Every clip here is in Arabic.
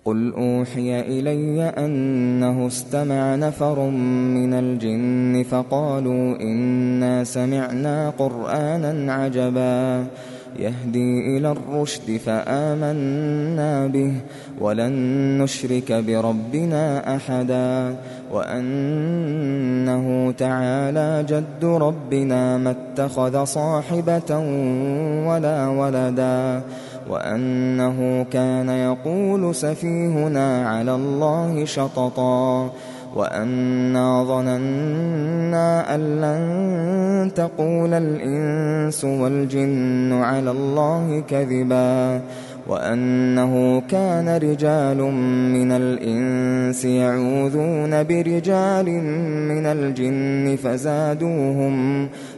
قل أوحي إلي أنه استمع نفر من الجن فقالوا إنا سمعنا قرآنا عجبا يهدي إلى الرشد فآمنا به ولن نشرك بربنا أحدا وأنه تعالى جد ربنا ما اتخذ صاحبة ولا ولدا وأنه كان يقول سفيهنا على الله شططا وأنا ظننا أن لن تقول الإنس والجن على الله كذبا وأنه كان رجال من الإنس يعوذون برجال من الجن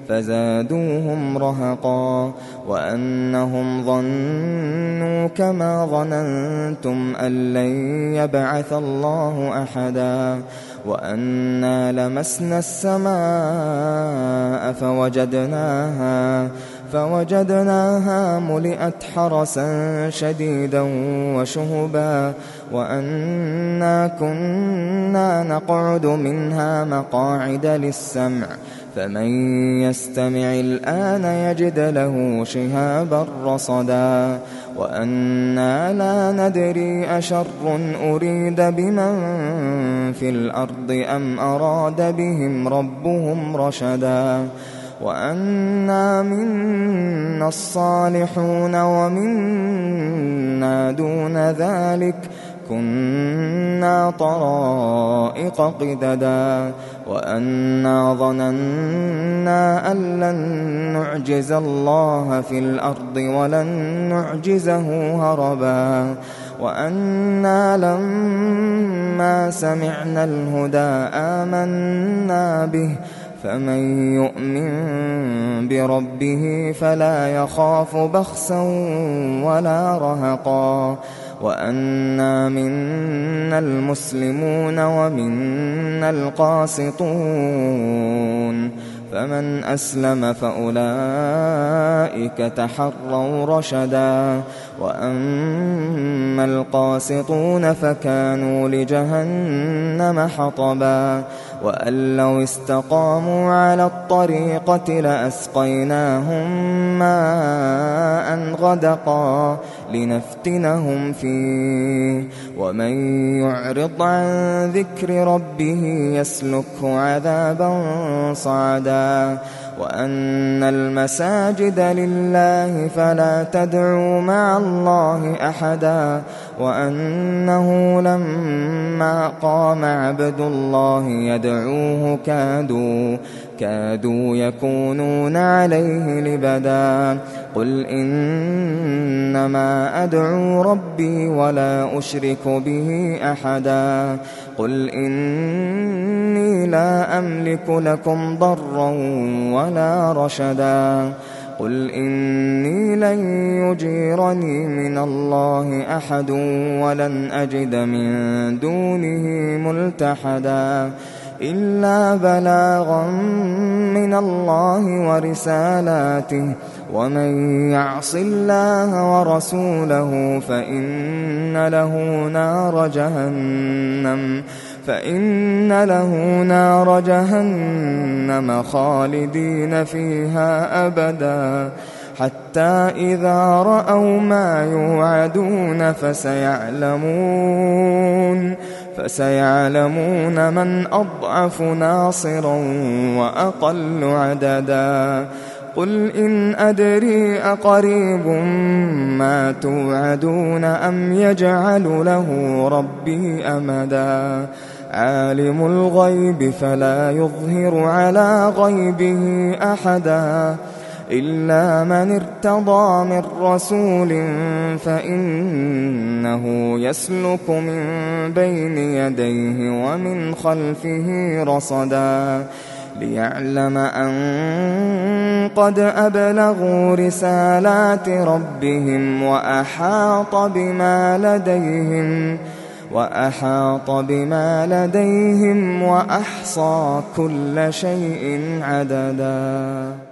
فزادوهم رهقا وأنهم ظنوا كما ظننتم أن لن يبعث الله أحدا وأنا لمسنا السماء فوجدناها ملئت حرسا شديدا وشهبا وأنا كنا نقعد منها مقاعد للسمع فمن يستمع الآن يجد له شهابا رصدا وأنا لا ندري أشر أريد بمن في الأرض أم أراد بهم ربهم رشدا وأنا منا الصالحون ومنا دون ذلك كنا طرائق قددا وأنا ظننا أن لن نعجز الله في الأرض ولن نعجزه هربا وأنا لما سمعنا الهدى آمنا به فمن يؤمن بربه فلا يخاف بخسا ولا رهقا وأنا منا المسلمون ومنا القاسطون فمن أسلم فأولئك تحروا رشدا وأما القاسطون فكانوا لجهنم حطبا وأن لو استقاموا على الطريقة لأسقيناهم ماء غدقا لنفتنهم فيه ومن يعرض عن ذكر ربه يسلكه عذابا صعدا وأن المساجد لله فلا تدعوا مع الله أحدا وأنه لما قام عبد الله يدعوه كادوا يكونون عليه لبدا قل إنما أدعو ربي ولا أشرك به أحدا قل إني لا أملك لكم ضرا ولا رشدا قل إني لن يجيرني من الله أحد ولن أجد من دونه ملتحدا إلا بلاغا من الله ورسالاته ومن يعص الله ورسوله فإن له نار جهنم خالدين فيها أبدا حتى إذا رأوا ما يوعدون فسيعلمون من أضعف ناصرا وأقل عددا قل إن أدري أقريب ما توعدون أم يجعل له ربي أمدا عالم الغيب فلا يظهر على غيبه أحدا إلا من ارتضى من رسول فإنه يسلك من بين يديه ومن خلفه رصدا ليعلم أن قد أبلغوا رسالات ربهم وأحاط بما لديهم وأحصى كل شيء عددا.